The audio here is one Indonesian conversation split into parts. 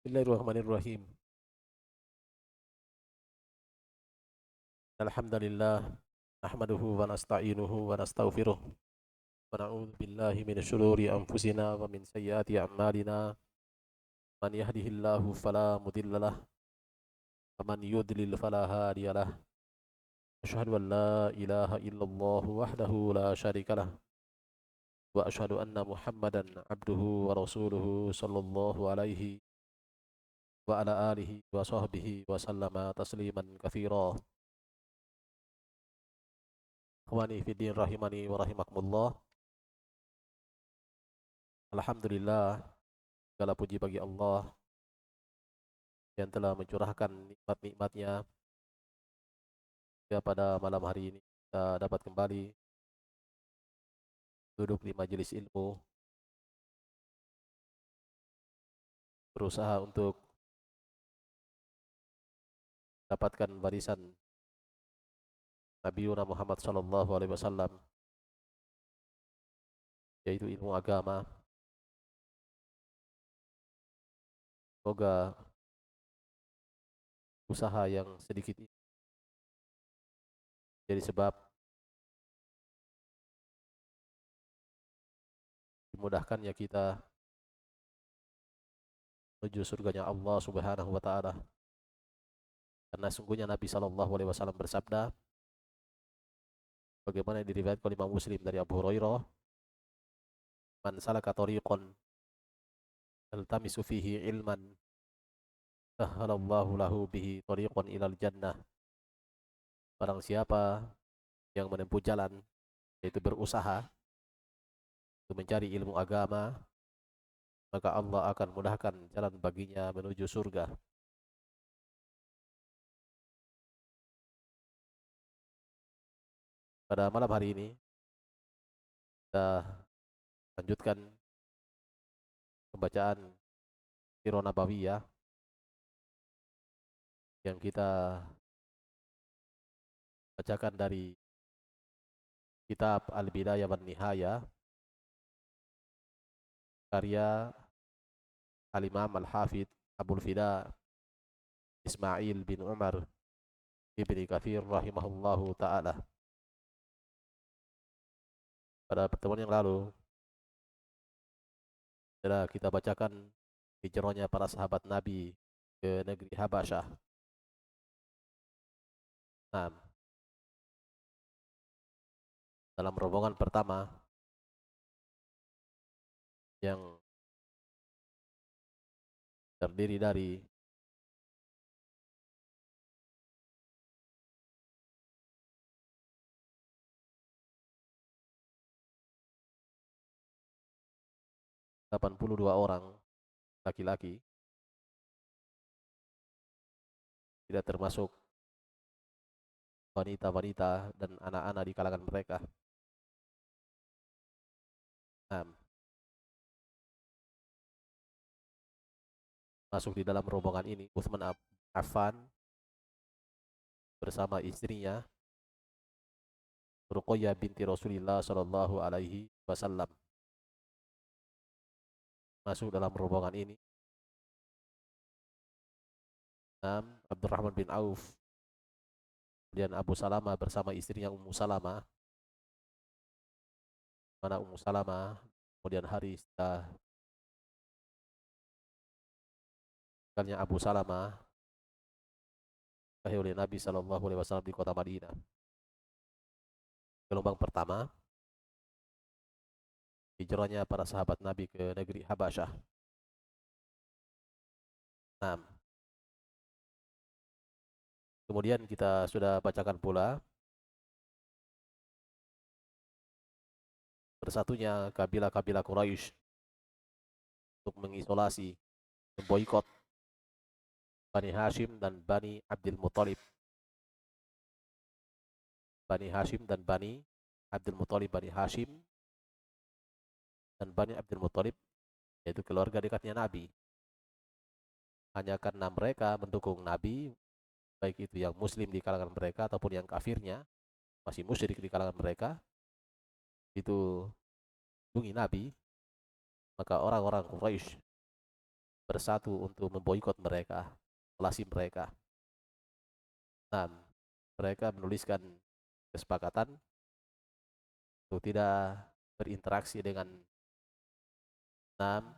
Bismillahirrahmanirrahim. Alhamdulillah nahmaduhu wa nasta'inuhu wa nastaghfiruh wa na'udzu billahi minasy syururi anfusina wa min sayyiati a'malina. Man yahdihillahu fala mudhillalah wa man yudlil fala hadiyalah. Asyhadu an la ilaha illallah wahdahu la syarikalah wa asyhadu anna Muhammadan abduhu wa rasuluhu sallallahu alaihi wa ala alihi wa sahbihi wa sallama tasliman katsira. Ikhwani fi din rahimani wa rahimakumullah. Alhamdulillah, segala puji bagi Allah yang telah mencurahkan nikmat-nikmatnya hingga pada malam hari ini kita dapat kembali duduk di majelis ilmu, berusaha untuk dapatkan barisan Nabi Muhammad sallallahu alaihi wasallam, yaitu ilmu agama. Semoga usaha yang sedikit ini jadi sebab dimudahkannya kita menuju surganya Allah Subhanahu wa taala. Karena sungguhnya Nabi sallallahu alaihi wasallam bersabda, bagaimana yang diriwayatkan oleh Imam Muslim dari Abu Hurairah, "Man salaka tariqan yaltamisu fihi ilman, sahhalallahu lahu bihi tariqan ilal jannah." Barang siapa yang menempuh jalan, yaitu berusaha untuk mencari ilmu agama, maka Allah akan mudahkan jalan baginya menuju surga. Pada malam hari ini kita lanjutkan pembacaan Sirah Nabawiyah yang kita bacakan dari kitab Al-Bidayah wan Nihayah karya Al-Imam Al-Hafidh Abul Fida Ismail bin Umar Ibni Katsir rahimahullahu ta'ala. Pada pertemuan yang lalu telah kita bacakan hijrahnya para sahabat Nabi ke negeri Habasyah. Nah, dalam rombongan pertama yang terdiri dari 82 orang laki-laki, tidak termasuk wanita-wanita dan anak-anak di kalangan mereka. Nah, masuk di dalam rombongan ini Utsman Affan bersama istrinya Ruqayyah binti Rasulullah sallallahu alaihi wasallam. Masuk dalam rombongan ini Abdurrahman bin Auf, kemudian Abu Salamah bersama istrinya Ummu Salamah, mana Ummu Salamah, kemudian hari setelahnya Abu Salamah oleh Nabi sallallahu alaihi wasallam di kota Madinah. Gelombang pertama hijrahnya para sahabat Nabi ke negeri Habasyah. Nah, kemudian kita sudah bacakan pula bersatunya kabilah-kabilah Quraisy untuk mengisolasi, memboikot Bani Hashim dan Bani Abdul Muthalib. Bani Hashim dan Bani Abdul Muthalib, Bani Hashim dan Bani Abdul Muthalib yaitu keluarga dekatnya Nabi. Hanya karena mereka mendukung Nabi, baik itu yang muslim di kalangan mereka ataupun yang kafirnya, masih musyrik di kalangan mereka, itu dungi Nabi, maka orang-orang Quraisy bersatu untuk memboikot mereka, isolasi mereka. Nah, mereka menuliskan kesepakatan untuk tidak berinteraksi dengan enam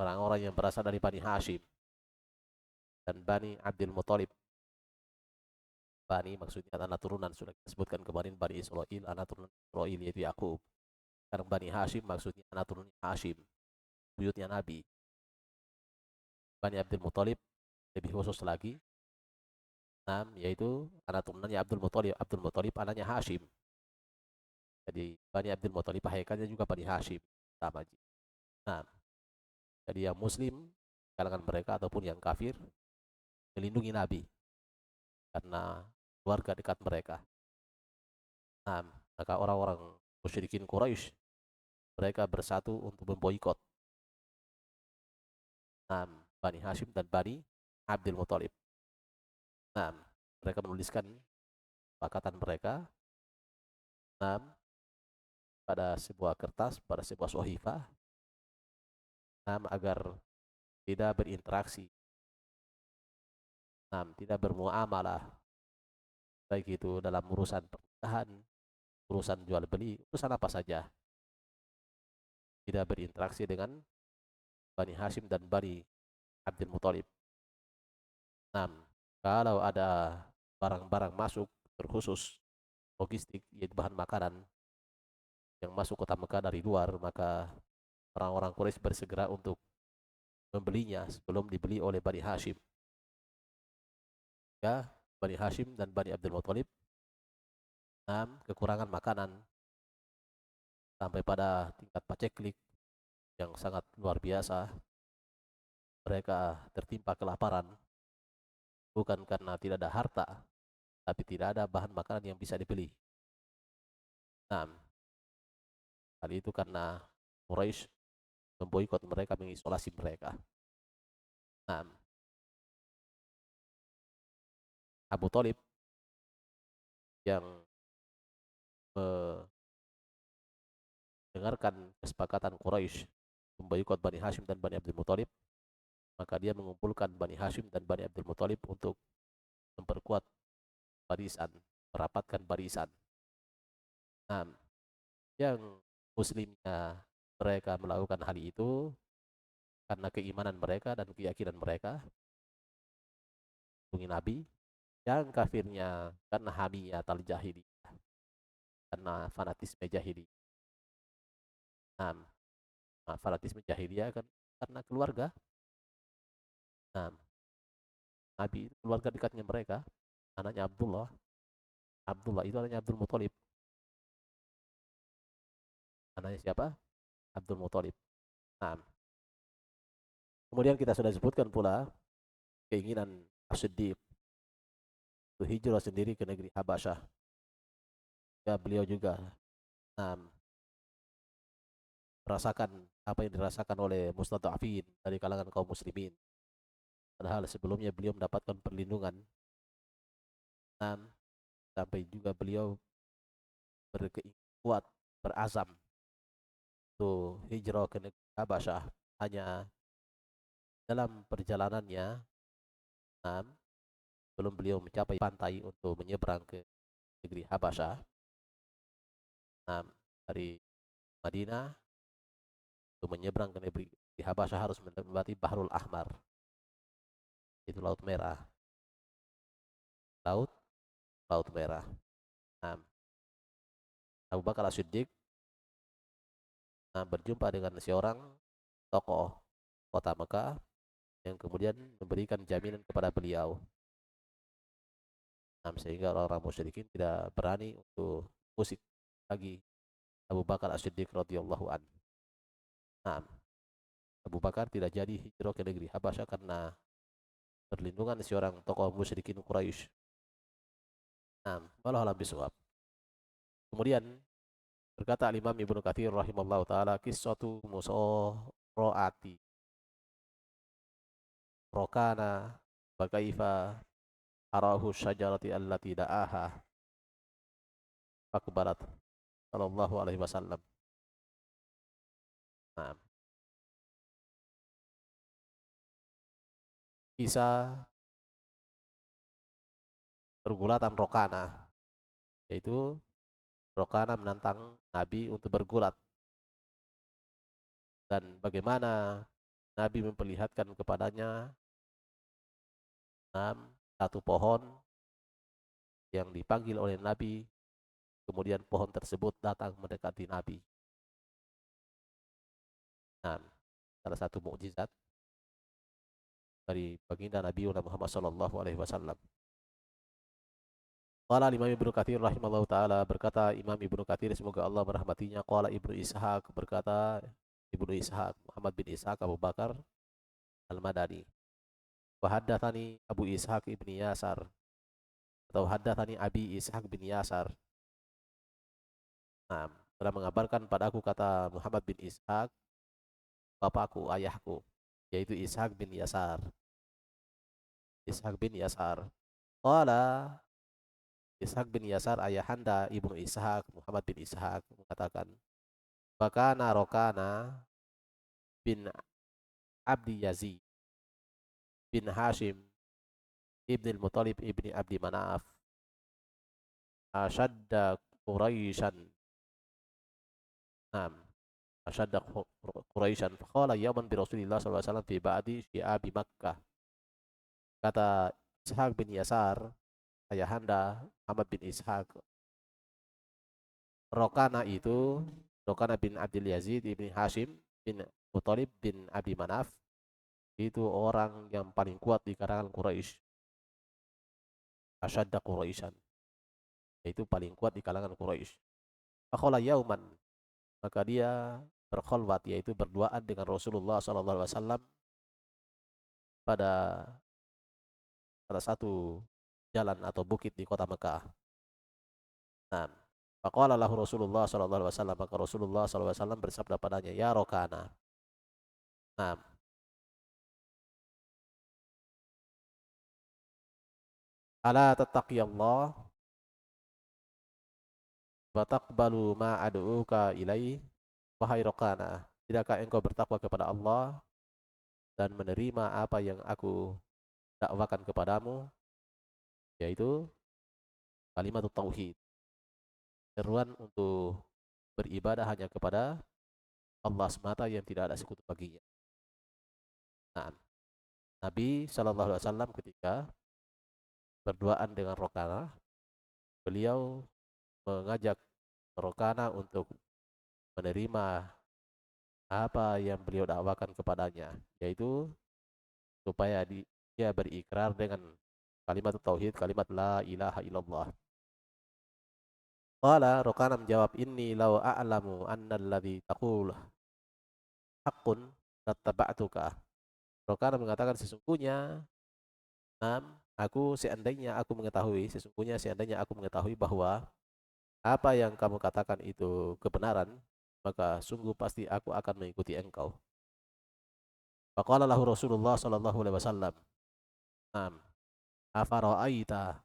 orang-orang yang berasal dari Bani Hashim dan Bani Abdul Muthalib. Bani maksudnya anak turunan, sudah kita sebutkan kemarin, Bani Israel, anak turunan Israel yaitu Yakub. Sekarang Bani Hashim maksudnya anak turunnya Hashim, buyutnya Nabi. Bani Abdul Muthalib lebih khusus lagi, yaitu anak turunannya Abdul Muthalib. Abdul Muthalib anaknya Hashim. Jadi Bani Abdul Muthalib hakikannya juga Bani Hashim sama. Nah, jadi yang Muslim kalangan mereka ataupun yang kafir melindungi Nabi karena keluarga dekat mereka. Nah, maka orang-orang musyrikin Quraisy mereka bersatu untuk memboikot Bani Hashim dan Bani Abdul Muthalib. Nah, mereka menuliskan kesepakatan mereka pada sebuah kertas, pada sebuah sohifah, agar tidak berinteraksi, tidak bermuamalah, baik itu dalam urusan pernikahan, urusan jual beli, urusan apa saja, tidak berinteraksi dengan Bani Hashim dan Bani Abdul Muthalib. Kalau ada barang-barang masuk, terkhusus logistik, yaitu bahan makanan yang masuk kota Mekah dari luar, maka orang-orang Quraisy bersegera untuk membelinya sebelum dibeli oleh Bani Hashim. Ya, Bani Hashim dan Bani Abdul Muthalib kekurangan makanan sampai pada tingkat paceklik yang sangat luar biasa. Mereka tertimpa kelaparan bukan karena tidak ada harta, tapi tidak ada bahan makanan yang bisa dibeli. Hal itu karena Quraisy memboikot mereka, mengisolasi mereka. Abu Thalib yang mendengarkan kesepakatan Quraisy memboikot Bani Hashim dan Bani Abdul Muthalib, maka dia mengumpulkan Bani Hashim dan Bani Abdul Muthalib untuk memperkuat barisan, merapatkan barisan. Yang muslimnya mereka melakukan hal itu karena keimanan mereka dan keyakinan mereka dengan Nabi. Yang kafirnya karena hamiyah tal jahiliyah, karena fanatisme jahiliyah. Fanatisme jahiliyah kan karena keluarga. Nabi keluarga dekatnya mereka, anaknya Abdullah. Abdullah itu anaknya Abdul Muthalib. Anaknya siapa? Abdul Muthalib. Kemudian kita sudah sebutkan pula keinginan As-Siddiq untuk hijrah sendiri ke negeri Habasyah. Ya, beliau juga merasakan apa yang dirasakan oleh mustadafin dari kalangan kaum muslimin. Padahal sebelumnya beliau mendapatkan perlindungan, sampai juga beliau kuat, berazam untuk hijrah ke negeri Habasyah. Hanya dalam perjalanannya, belum beliau mencapai pantai untuk menyeberang ke negeri Habasyah, dari Madinah untuk menyeberang ke negeri Habasyah harus melewati Bahrul Ahmar, itu Laut Merah. Laut Merah. Abu Bakar As-Siddiq berjumpa dengan seorang tokoh kota Mekah yang kemudian memberikan jaminan kepada beliau, sehingga orang-orang musyrikin tidak berani untuk musik lagi Abu Bakar As-Siddiq radhiyallahu an. Abu Bakar tidak jadi hijrah ke negeri Habasyah karena perlindungan seorang tokoh musyrikin Quraisy. Wallahu a'lam bishawab. Kemudian berkata Imam Ibnu Katsir rahimallahu taala, qissatu musarraati rokana bakaifa arahu syajarati allati da'aha fakbarat sallallahu alaihi wasallam. kisah pergulatan Rokana, yaitu Rokana menantang Nabi untuk bergulat, dan bagaimana Nabi memperlihatkan kepadanya satu pohon yang dipanggil oleh Nabi, kemudian pohon tersebut datang mendekati Nabi. Nah, salah satu mukjizat dari baginda Nabi Muhammad sallallahu alaihi wasallam. Qala Imam Ibnu Katsir rahimahullahu taala, berkata Imam Ibnu Katsir semoga Allah merahmatinya, qala Ibnu Ishaq, berkata Ibnu Ishaq Muhammad bin Ishaq Abu Bakar Al-Madani, wa haddatsani Abu Ishaq ibni Yasar, atau haddatsani Abi Ishaq bin Yasar. Nah, telah mengabarkan padaku, kata Muhammad bin Ishaq, bapakku, ayahku, yaitu Ishaq bin Yasar. Ishaq bin Yasar. Qala Ishaq bin Yasar ayahanda Ibnu Ishaq Muhammad bin Ishaq mengatakan, Bakana Rokana bin Abdi Yazid bin Hashim ibn al-Muttalib ibni Abdi Manaf asyadda Quraisyan. Naam, asyadda Quraisyan faqala yawman bi Rasulillah sallallahu alaihi wasallam fi ba'di syi'abi Makkah. Kata Ishaq bin Yasar ayahanda Muhammad bin Ishaq, Rokana itu, Rokana bin Abdul Yazid ibni Hashim bin Muttalib bin Abdi Manaf, itu orang yang paling kuat di kalangan Quraisy. Asyadda Quraisyan, yaitu paling kuat di kalangan Quraisy. Faqala yauman, maka dia berkholwat, yaitu berduaan dengan Rasulullah sallallahu alaihi wasallam pada salah satu jalan atau bukit di kota Mekah. Nah, faqala lahu Rasulullah sallallahu alaihi wasallam, maka Rasulullah sallallahu alaihi wasallam bersabda padanya, ya Rokana. Nah, ala tattaqiyallah wa taqbalu ma ad'uka ilai, wahai Rokana, tidakkah engkau bertakwa kepada Allah dan menerima apa yang aku dakwakan kepadamu, yaitu kalimat tauhid, seruan untuk beribadah hanya kepada Allah semata yang tidak ada sekutu baginya. Nah, Nabi Shallallahu Alaihi Wasallam ketika berduaan dengan Rokana, beliau mengajak Rokana untuk menerima apa yang beliau dakwakan kepadanya, yaitu supaya dia berikrar dengan kalimat tauhid, kalimat la ilaha illallah. Qala, Rokana menjawab, inni law a'lamu anna alladhi taqul haqqun lattaba'tuka. Rokana mengatakan, sesungguhnya seandainya aku mengetahui bahwa apa yang kamu katakan itu kebenaran, maka sungguh pasti aku akan mengikuti engkau. Faqala lahu Rasulullah sallallahu alaihi wasallam, "Nam, afara'aita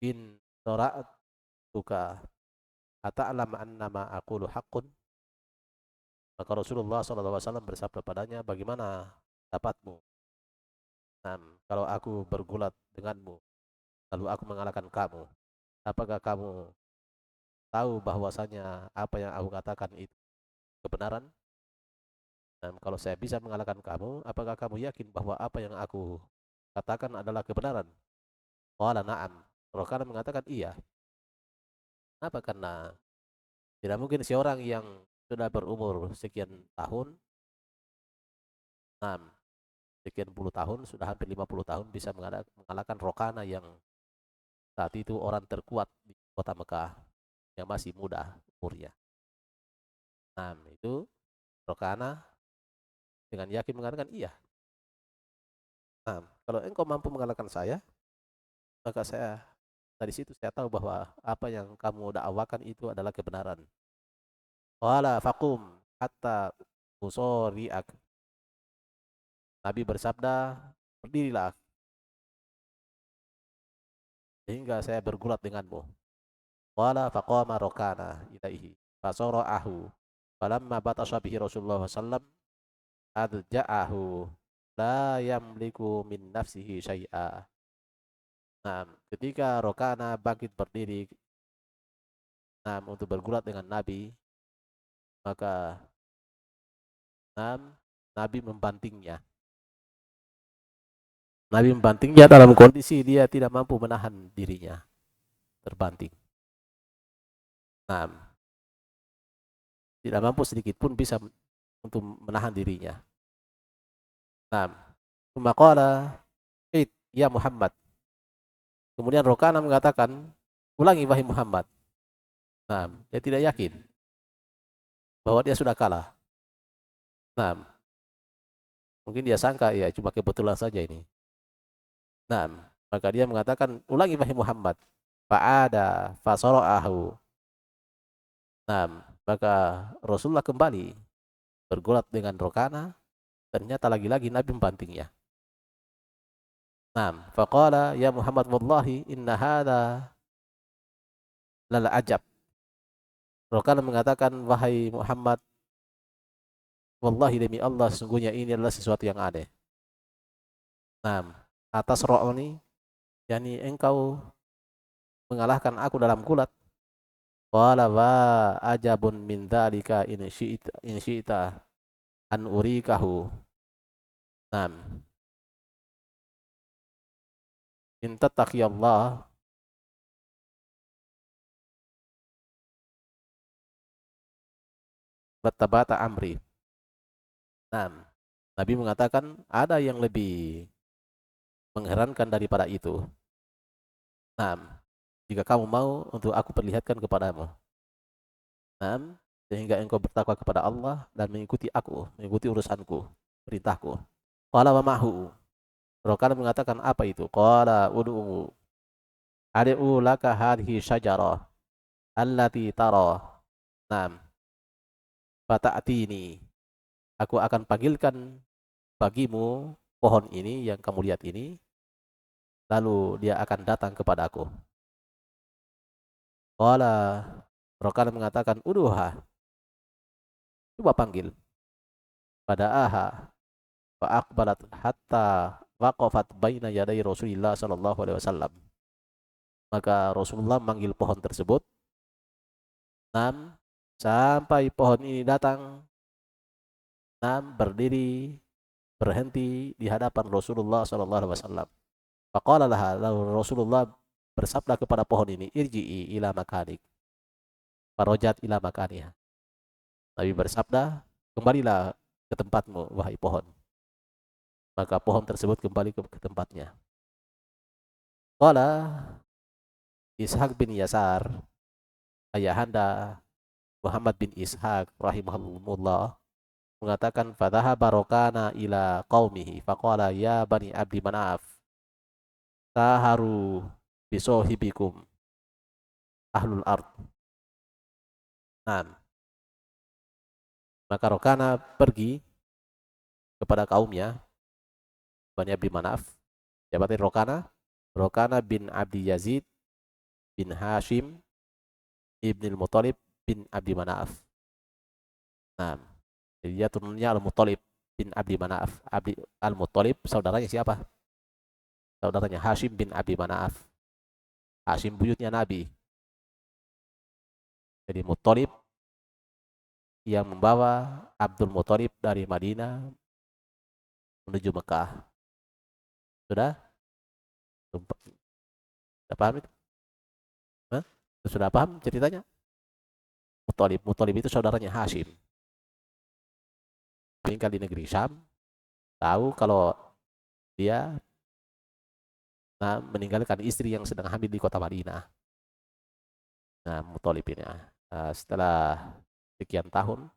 in tara'tuka ata'lam annama aqulu haqqun?" Maka Rasulullah sallallahu alaihi wasallam bersabda padanya, bagaimana dapatmu, kalau aku bergulat denganmu, lalu aku mengalahkan kamu? Apakah kamu tahu bahwasanya apa yang aku katakan itu kebenaran? Dan kalau saya bisa mengalahkan kamu, apakah kamu yakin bahwa apa yang aku katakan adalah kebenaran? Qala na'am. Rokana mengatakan iya. Kenapa? Karena tidak mungkin seorang yang sudah berumur sekian tahun, 6, sekian puluh tahun, sudah hampir 50 tahun, bisa mengalahkan Rokana yang saat itu orang terkuat di kota Mekah, yang masih muda umurnya. Itu Rokana dengan yakin mengatakan iya. Kalau engkau mampu mengalahkan saya, maka dari situ saya tahu bahwa apa yang kamu dakwakan itu adalah kebenaran. Wala faqum hatta usori'ak. Nabi bersabda, berdirilah sehingga saya bergulat denganmu. Wala faqama Rokana ilaihi fasora'ahu. Falamma batasha bihi Rasulullah sallallahu alaihi wasallam adja'ahu la yamliku min nafsihi syai'a. Nah, ketika Rokana bangkit berdiri, nah, untuk bergulat dengan Nabi, maka nah, Nabi membantingnya. Nabi membantingnya dalam kondisi dia tidak mampu menahan dirinya, terbanting. Nah, tidak mampu sedikit pun bisa untuk menahan dirinya. Nah, maqala ya Muhammad. Kemudian Rokana mengatakan, ulangi wahai Muhammad. Nah, dia tidak yakin bahwa dia sudah kalah. Nah, mungkin dia sangka ya cuma kebetulan saja ini. Nah, maka dia mengatakan, ulangi wahai Muhammad. Fa'ada fasara'ahu. Nah, maka Rasulullah kembali bergulat dengan Rokana. Ternyata lagi-lagi Nabi membantingnya. Nah, faqala ya Muhammad wallahi inna hadha lal ajab. Rokana mengatakan, wahai Muhammad, wallahi demi Allah, sesungguhnya ini adalah sesuatu yang aneh. Nah, atas ro'oni, yakni engkau mengalahkan aku dalam gulat. Qala wa ajabun min dzalika in syi'ta an urikahu. Nah, in tattaqiyallah wattabata amri. Nah, Nabi mengatakan ada yang lebih mengherankan daripada itu. Nah, jika kamu mau untuk aku perlihatkan kepadamu. Nah, sehingga engkau bertakwa kepada Allah dan mengikuti aku, mengikuti urusanku, perintahku. Qala wa ma'hu. Rokana mengatakan apa itu? Qala ad'u laka hadhihi syajarah allati tara. Naam, fata'tini. Aku akan panggilkan bagimu pohon ini yang kamu lihat ini, lalu dia akan datang kepadaku. Qala, Rokana mengatakan, uduha. Coba panggil. Pada aha fa aqbalat hatta waqafat baina yaday Rasulillah sallallahu alaihi wasallam. Maka Rasulullah manggil pohon tersebut. Nam, sampai pohon ini datang. Nam, berdiri, berhenti di hadapan Rasulullah sallallahu alaihi wasallam. Faqala laha, lalu Rasulullah bersabda kepada pohon ini, irji'i ila makanik. Farojat ila makaniha. Nabi bersabda, kembalilah ke tempatmu, wahai pohon. Maka pohon tersebut kembali ke tempatnya. Qala Ishaq bin Yasar, ayahanda Muhammad bin Ishaq rahimahullah, mengatakan fadhahaba Rokana ila qaumihi faqala ya bani Abdi Manaf taharu bisohibikum ahlul ard. Nah, maka Rokana pergi kepada kaumnya Bani Abdi Manaf. Siapa tadi Rokana? Rokana bin Abdi Yazid bin Hashim ibn Muttalib bin Abdi Manaf. Nah, jadi dia turunnya Al-Muttalib bin Abdi Manaf. Abdi Al-Muttalib saudaranya siapa? Saudaranya Hashim bin Abdi Manaf. Hashim buyutnya Nabi. Jadi Muttalib yang membawa Abdul Muttalib dari Madinah menuju Mekah. Sudah? Sudah paham itu? Hah? Sudah paham ceritanya? Muttalib itu saudaranya Hashim. Tinggal di negeri Syam. Tahu kalau dia meninggalkan istri yang sedang hamil di kota Madinah. Nah, Muttalib ini. Setelah sekian tahun,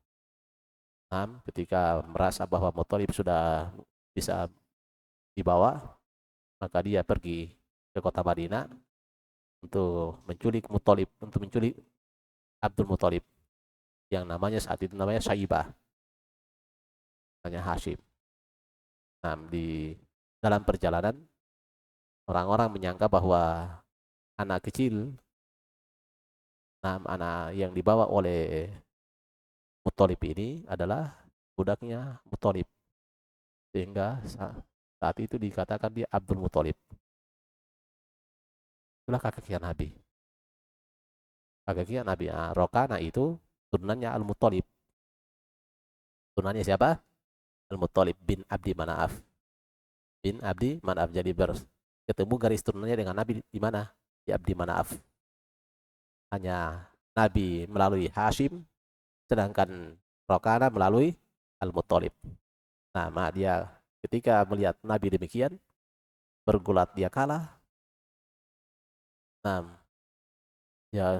ketika merasa bahwa Muttalib sudah bisa dibawa, maka dia pergi ke kota Madinah untuk menculik Muttalib, untuk menculik Abdul Muttalib yang namanya saat itu namanya Syaibah, namanya Hashim. Nah, di dalam perjalanan orang-orang menyangka bahwa anak kecil, anak yang dibawa oleh Muttalib ini adalah budaknya Muttalib. Sehingga saat itu dikatakan dia Abdul Muthalib. Itulah kakeknya Nabi. Kakeknya Nabi. Nah, Rokana itu turunannya Al-Muthalib. Turunannya siapa? Al-Muthalib bin Abdi Manaf. Bin Abdi Manaf. Jadi ketemu garis turunannya dengan Nabi di mana? Di Abdi Manaf. Hanya Nabi melalui Hashim, sedangkan Rokana melalui Al-Muttalib. Nah, dia ketika melihat Nabi demikian, bergulat dia kalah. Nah, ya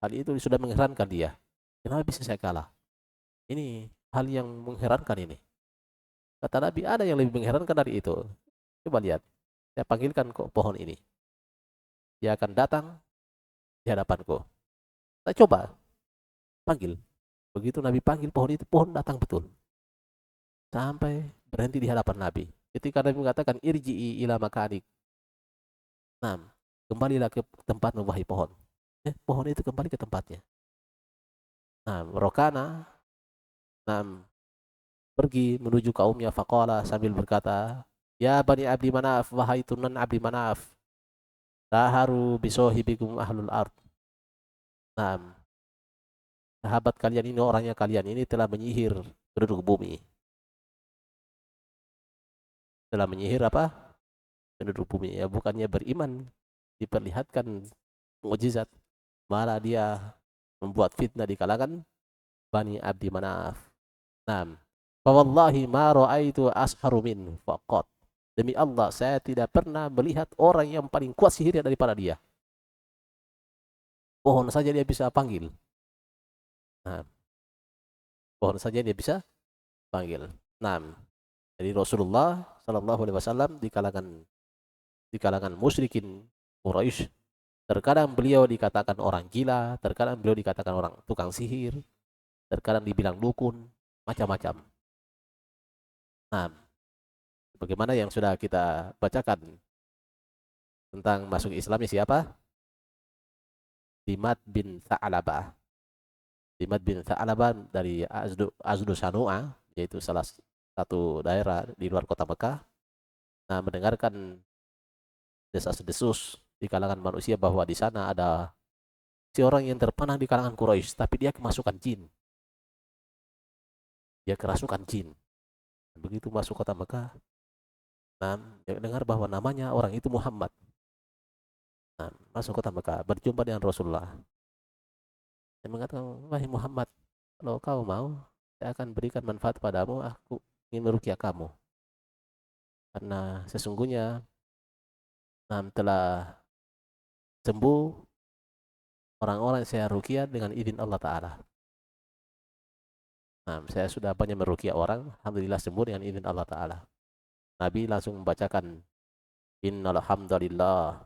hal itu sudah mengherankan dia. Kenapa bisa saya kalah? Ini hal yang mengherankan ini. Kata Nabi, ada yang lebih mengherankan dari itu. Coba lihat, saya panggilkan kok pohon ini. Dia akan datang di hadapanku. Saya coba panggil. Begitu Nabi panggil pohon itu, pohon datang betul. Sampai berhenti di hadapan Nabi. Ketika Nabi mengatakan irji'i ila makanik. Nah, kembalilah ke tempat wahai pohon. Pohon itu kembali ke tempatnya. Nah, Rokana, nah, pergi menuju kaumnya faqala sambil berkata, ya Bani Abdi Manaf, wahai turunan Abdi Manaf, taharu bisohibikum ahlul ard. Nah, sahabat kalian ini, orangnya kalian ini telah menyihir penduduk bumi. Telah menyihir apa? Penduduk bumi. Ya, bukannya beriman, diperlihatkan mukjizat, malah dia membuat fitnah di kalangan Bani Abdi Manaf. Naam. Fawallahi ma ra'aitu asharu min faqat. Demi Allah, saya tidak pernah melihat orang yang paling kuat sihirnya daripada dia. Pohon saja dia bisa panggil. Nah, pohon saja dia bisa panggil. Naam. Jadi Rasulullah Shallallahu Alaihi Wasallam di kalangan musyrikin Quraisy, terkadang beliau dikatakan orang gila, terkadang beliau dikatakan orang tukang sihir, terkadang dibilang dukun, macam-macam. Nah, bagaimana yang sudah kita bacakan tentang masuk Islamnya siapa? Dimad bin Tha'labah. Dimad bin Tha'labah dari Azdu Sanua, yaitu salah satu daerah di luar kota Mekah. Nah, mendengarkan desas-desus di kalangan manusia bahwa di sana ada seorang yang terpanah di kalangan Quraisy, tapi dia kemasukan jin. Dia kerasukan jin. Begitu masuk kota Mekah, nah, dia dengar bahwa namanya orang itu Muhammad. Nah, masuk kota Mekah, berjumpa dengan Rasulullah. Dia mengatakan, wahai Muhammad, kalau kau mau, saya akan berikan manfaat padamu, aku ingin meruqyah kamu. Karena sesungguhnya telah sembuh orang-orang yang saya ruqyah dengan izin Allah Ta'ala. Nah, saya sudah banyak meruqyah orang, alhamdulillah sembuh dengan izin Allah Ta'ala. Nabi langsung membacakan, innal hamdalillah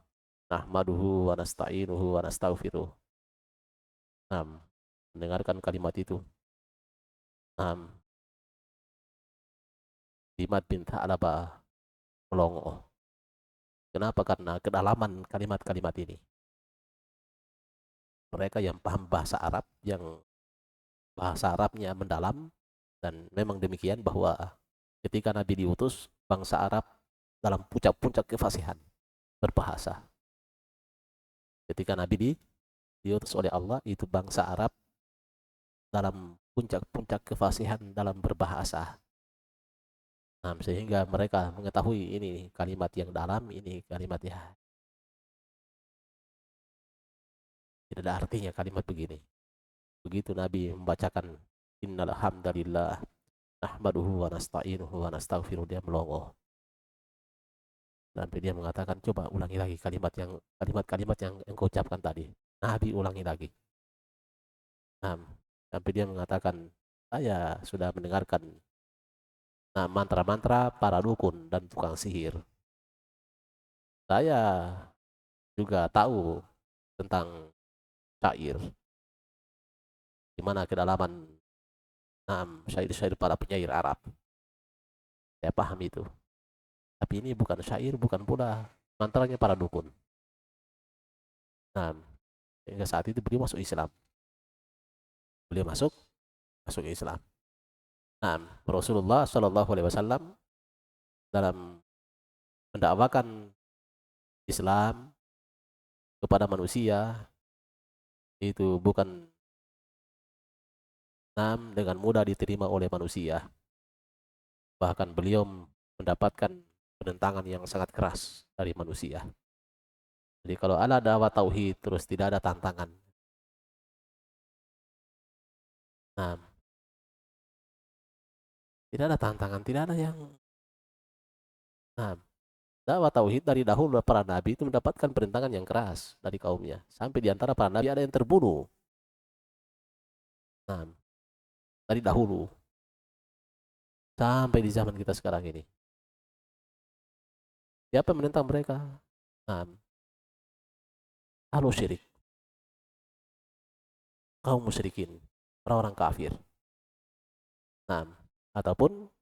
nahmaduhu wa nasta'inuhu wa nastaghfiruh. Nah, mendengarkan kalimat itu, Dimad bin Tha'labah melongo. Kenapa? Karena kedalaman kalimat-kalimat ini. Mereka yang paham bahasa Arab, yang bahasa Arabnya mendalam, dan memang demikian bahwa ketika Nabi diutus, bangsa Arab dalam puncak-puncak kefasihan berbahasa. Ketika Nabi diutus oleh Allah, itu bangsa Arab dalam puncak-puncak kefasihan dalam berbahasa. Nah, sehingga mereka mengetahui ini kalimat yang dalam, ini kalimat ya tidak ada artinya kalimat begini. Begitu Nabi membacakan innal hamdalillah nahmaduhu wa nasta'inuhu wa nastaghfiruh, dia melongo. Sampai dia mengatakan, coba ulangi lagi kalimat-kalimat yang engkau ucapkan tadi. Nabi ulangi lagi. Nah, sampai dia mengatakan, saya sudah mendengarkan mantra-mantra para dukun dan tukang sihir. Saya juga tahu tentang syair, di mana kedalaman syair-syair para penyair Arab. Saya paham itu. Tapi ini bukan syair, bukan pula mantranya para dukun. Nah, hingga saat itu beliau masuk Islam. Beliau masuk Islam. Nah, Rasulullah Shallallahu Alaihi Wasallam dalam mendakwakan Islam kepada manusia itu bukan dengan mudah diterima oleh manusia. Bahkan beliau mendapatkan penentangan yang sangat keras dari manusia. Jadi kalau ada dakwah tauhid terus tidak ada tantangan. Nah, tidak ada tantangan, tidak ada yang nah, dakwah tauhid dari dahulu para nabi itu mendapatkan penentangan yang keras dari kaumnya. Sampai di antara para nabi ada yang terbunuh. Nah, dari dahulu sampai di zaman kita sekarang ini. Siapa yang menentang mereka? Nah, ahlu syirik, kaum musyrikin, orang-orang kafir. Nah, ataupun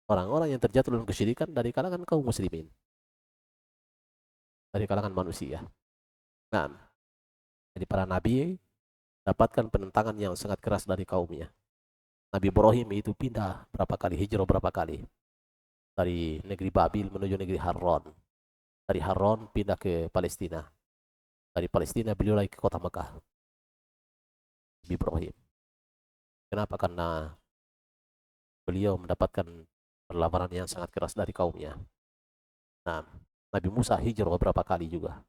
orang-orang yang terjatuh dalam kesyirikan dari kalangan kaum muslimin, dari kalangan manusia. Nah, jadi para nabi dapatkan penentangan yang sangat keras dari kaumnya. Nabi Ibrahim itu pindah berapa kali, hijrah berapa kali. Dari negeri Babil menuju negeri Haran. Dari Haran pindah ke Palestina. Dari Palestina beliau lagi ke kota Mekah. Nabi Ibrahim. Kenapa? Karena beliau mendapatkan perlawanan yang sangat keras dari kaumnya. Nah, Nabi Musa hijrah beberapa kali juga.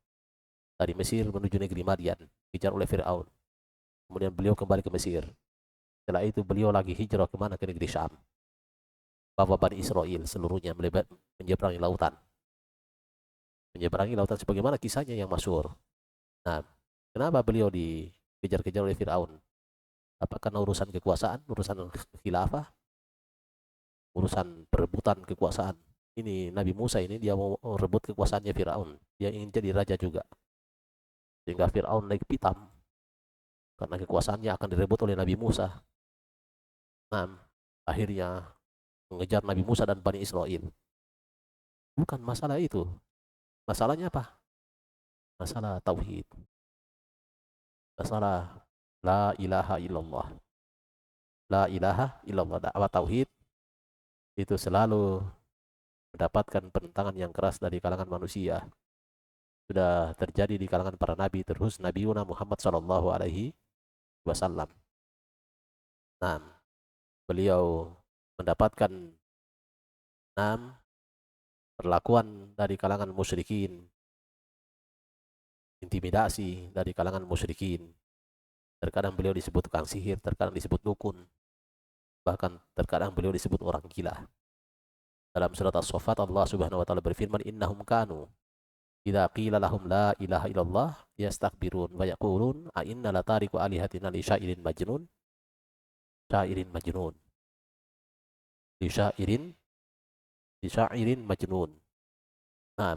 Dari Mesir menuju negeri Madian, dikejar oleh Fir'aun. Kemudian beliau kembali ke Mesir. Setelah itu beliau lagi hijrah kemana? Ke negeri Syam. Bawa Bani Israel seluruhnya menyeberangi lautan. Menyeberangi lautan sebagaimana kisahnya yang masyhur. Nah, kenapa beliau dikejar-kejar oleh Fir'aun? Apakah karena urusan kekuasaan, urusan khilafah, urusan perebutan kekuasaan? Ini Nabi Musa ini dia mau rebut kekuasaannya Fir'aun. Dia ingin jadi raja juga. Sehingga Fir'aun naik pitam. Karena kekuasaannya akan direbut oleh Nabi Musa. Nah, akhirnya mengejar Nabi Musa dan Bani Israel. Bukan masalah itu. Masalahnya apa? Masalah tauhid. Masalah la ilaha illallah. La ilaha illallah. Dakwah tauhid itu selalu mendapatkan penentangan yang keras dari kalangan manusia. Sudah terjadi di kalangan para nabi, terus Nabi Muhammad sallallahu alaihi wasallam. Nah, beliau mendapatkan perlakuan dari kalangan musyrikin, intimidasi dari kalangan musyrikin. Terkadang beliau disebut tukang sihir, terkadang disebut dukun, bahkan terkadang beliau disebut orang gila. Dalam surat As-Saffat Allah Subhanahu wa taala berfirman, "Innahum kanu idza qila lahum la ilaha illallah yastakbirun wa yaqulun a inna la tariku alihatina li syairin majnun." Syairin majnun. Li syairin majnun. Nah,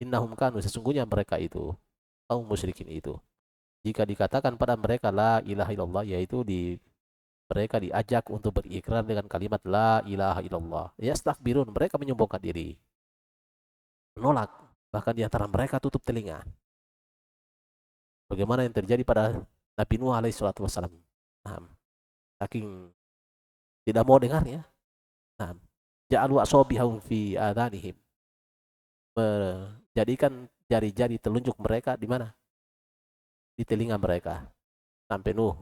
innahum kanu sesungguhnya mereka itu, kaum musyrikin itu, jika dikatakan pada mereka la ilaha illallah, yaitu mereka diajak untuk berikrar dengan kalimat la ilaha illallah, yastakbirun, mereka menyombongkan diri, menolak, bahkan di antara mereka tutup telinga. Bagaimana yang terjadi pada Nabi Nuh alaihi salatu wasallam. Nah, saking tidak mau dengarnya. Nah, ja'alu asobihum fi adanihim, menjadikan jari-jari telunjuk mereka di mana? Di telinga mereka. Sampai Nuh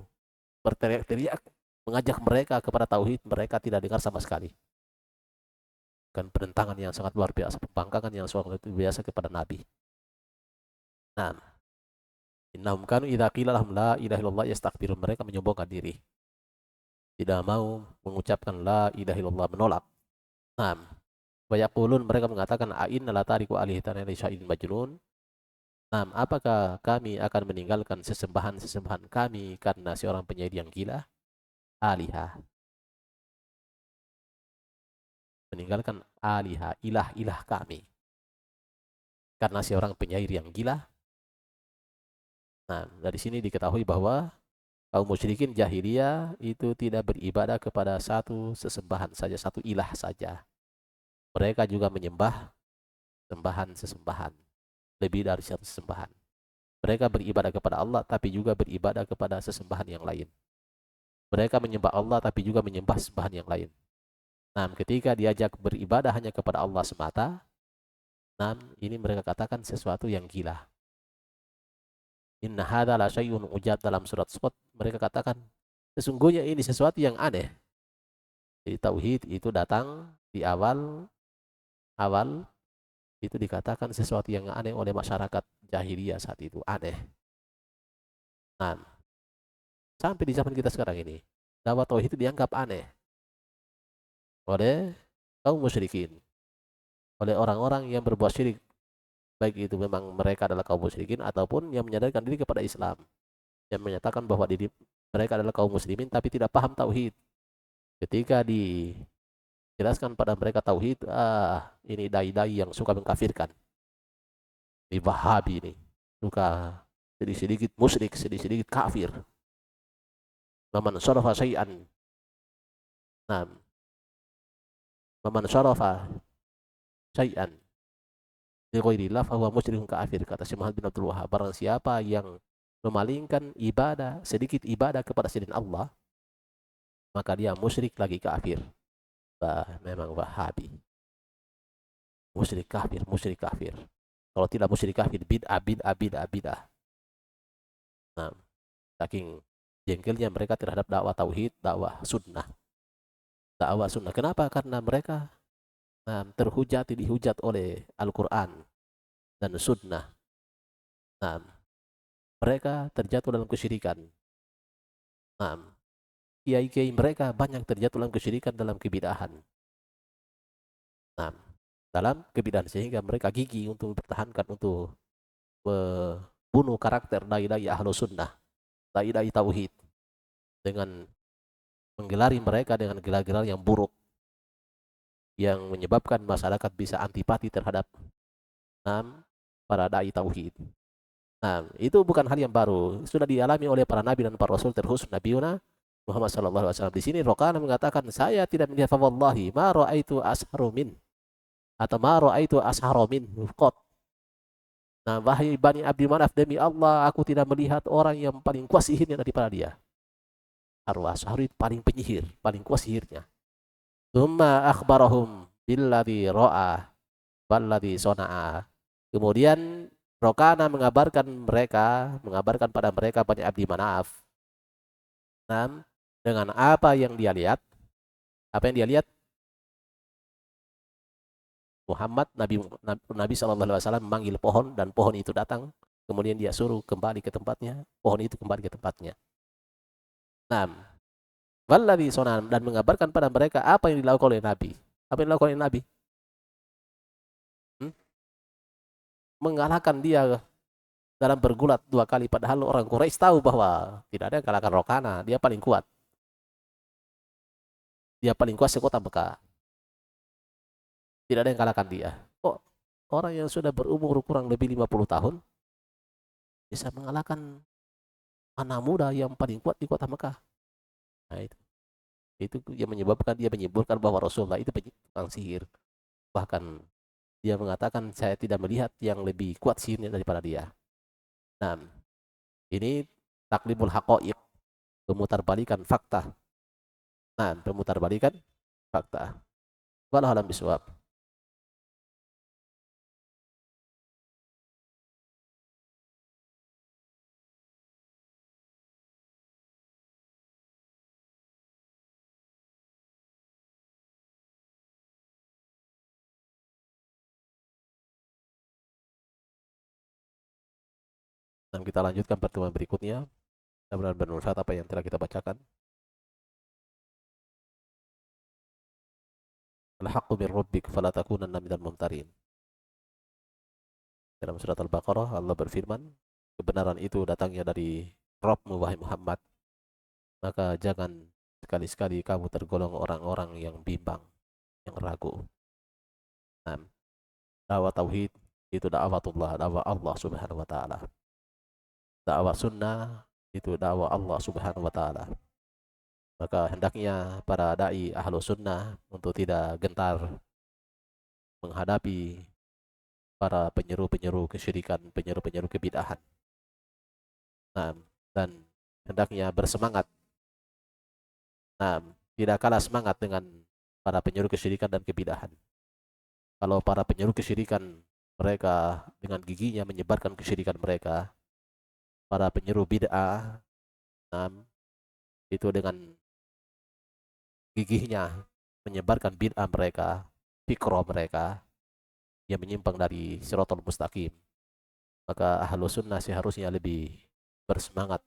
berteriak-teriak mengajak mereka kepada tauhid, mereka tidak dengar sama sekali. Kan penentangan yang sangat luar biasa, pembangkangan yang sangat luar biasa kepada Nabi. Nah, innahum kanu idza qila lahum la ilaha illallah yastakbirun, mereka menyombongkan diri. Tidak mau mengucapkan la ilaha illallah, menolak. Nah, wa yaqulun, mereka mengatakan a inna la tariku alihatana li syai'in majnun. Nah, apakah kami akan meninggalkan sesembahan-sesembahan kami karena seorang penyair yang gila? Alihah. Meninggalkan alihah, ilah-ilah kami karena seorang penyair yang gila. Nah, dari sini diketahui bahwa kaum musyrikin jahiliyah itu tidak beribadah kepada satu sesembahan saja, satu ilah saja. Mereka juga menyembah sembahan-sesembahan, lebih dari satu sesembahan. Mereka beribadah kepada Allah, tapi juga beribadah kepada sesembahan yang lain. Mereka menyembah Allah tapi juga menyembah sembahan yang lain. Nah, ketika diajak beribadah hanya kepada Allah semata, nah ini mereka katakan sesuatu yang gila. Inna hadza la syai'un ujab, dalam surat Shad mereka katakan sesungguhnya ini sesuatu yang aneh. Jadi tauhid itu datang di awal awal itu dikatakan sesuatu yang aneh oleh masyarakat jahiliyah saat itu, aneh. Nah, sampai di zaman kita sekarang ini, dakwah tauhid itu dianggap aneh oleh kaum musyrikin, oleh orang-orang yang berbuat syirik, baik itu memang mereka adalah kaum musyrikin ataupun yang menyadarkan diri kepada Islam, yang menyatakan bahwa diri mereka adalah kaum muslimin tapi tidak paham tauhid. Ketika dijelaskan pada mereka tauhid, ini dai-dai yang suka mengkafirkan. Ini Wahabi ini, suka sedikit-sedikit musyrik, sedikit-sedikit kafir. Maman syarafa syai'an. Nah, maman syarafa syai'an li ghairillah fahuwa musyrikun kafir, kata Syekh Muhammad bin Abdul Wahhab. Barang siapa yang memalingkan ibadah, sedikit ibadah kepada selain Allah, maka dia musyrik lagi kafir. Memang Wahabi. Musyrik kafir, musyrik kafir. Kalau tidak musyrik kafir, bid'ah, bid'ah, bid'ah, bid'ah. Nah, saking jengkelnya mereka terhadap dakwah tauhid, dakwah sunnah. Dakwah sunnah. Kenapa? Karena mereka dihujat oleh Al-Quran dan sunnah. Nah, mereka terjatuh dalam kesyirikan. Nah, kiai-kiai mereka banyak terjatuh dalam kesyirikan, dalam kebidahan. Nah, dalam kebidahan, sehingga mereka gigih untuk mempertahankan, untuk membunuh karakter dai-dai ahlu sunnah, dai-dai tauhid, dengan menggelari mereka dengan gelar-gelar yang buruk, yang menyebabkan masyarakat bisa antipati terhadap para dai tauhid. Nah, itu bukan hal yang baru, sudah dialami oleh para nabi dan para rasul, terkhusus Nabiuna Muhammad sallallahu alaihi wasallam. Di sini Rokana mengatakan, saya tidak melihat, wallahi ma raaitu asharu min, atau ma raaitu asharu min qat. Nah, wahai Bani Abdi Manaf, demi Allah aku tidak melihat orang yang paling kuat sihirnya daripada dia. Asharu itu paling penyihir, paling kuat sihirnya. Tsumma akhbarahum billadzi ra'a walladzi sana'a. Kemudian Rokana mengabarkan pada mereka Bani Abdi Manaf, dengan apa yang dia lihat. Apa yang dia lihat? Muhammad, Nabi Shallallahu Alaihi Wasallam memanggil pohon dan pohon itu datang. Kemudian dia suruh kembali ke tempatnya. Pohon itu kembali ke tempatnya. Nah, walladzi sonan, dan mengabarkan pada mereka apa yang dilakukan oleh Nabi. Apa yang dilakukan oleh Nabi? Mengalahkan dia dalam bergulat 2 kali. Padahal orang Quraisy tahu bahwa tidak ada yang kalahkan Rokana. Dia paling kuat. Dia paling kuat sekota Mekah. Tidak ada yang kalahkan dia. Kok orang yang sudah berumur kurang lebih 50 tahun bisa mengalahkan anak muda yang paling kuat di kota Mekah? Nah, itu yang menyebabkan dia menyebutkan bahwa Rasulullah itu tukang sihir. Bahkan dia mengatakan, saya tidak melihat yang lebih kuat sihirnya daripada dia. Nah, ini taklibul haqaiq, pemutarbalikan fakta. Nah, pemutarbalikan fakta. Wallahu a'lam bishawab. Dan kita lanjutkan pertemuan berikutnya. Mudah-mudahan bermanfaat apa yang telah kita bacakan. Al-haqqu min rabbik fala takunanna minal mumtarin. Dalam surat Al-Baqarah Allah berfirman, kebenaran itu datangnya dari Rabbmu wahai Muhammad, maka jangan sekali-sekali kamu tergolong orang-orang yang bimbang, yang ragu. Nah, dakwah tauhid itu dakwatullah, dakwah Allah Subhanahu wa taala. Dakwah sunnah itu dakwah Allah Subhanahu wa taala. Maka hendaknya para dai ahlu sunnah untuk tidak gentar menghadapi para penyeru-penyeru kesyirikan, penyeru-penyeru kebid'ahan. Nah, dan hendaknya bersemangat Nah, tidak kalah semangat dengan para penyuruh kesyirikan dan kebidahan. Kalau para penyuruh kesyirikan mereka dengan giginya menyebarkan kesyirikan mereka, para penyuruh bid'ah, nah, itu dengan gigihnya menyebarkan bid'ah mereka, fikroh mereka yang menyimpang dari Shirathul Mustaqim. Maka ahlu sunnah seharusnya lebih bersemangat,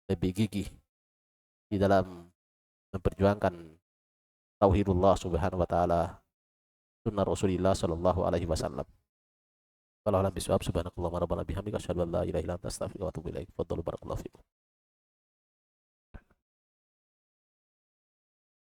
lebih gigih di dalam memperjuangkan tauhidullah subhanahu wa ta'ala, sunnah Rasulullah sallallahu alaihi wasallam. Kalau alam bisawab subhanakallah rabbana bihamdika asyhadu an la ilaha illa anta astaghfiruka wa atubu ilaik. Fadhalu barakallahu fikum.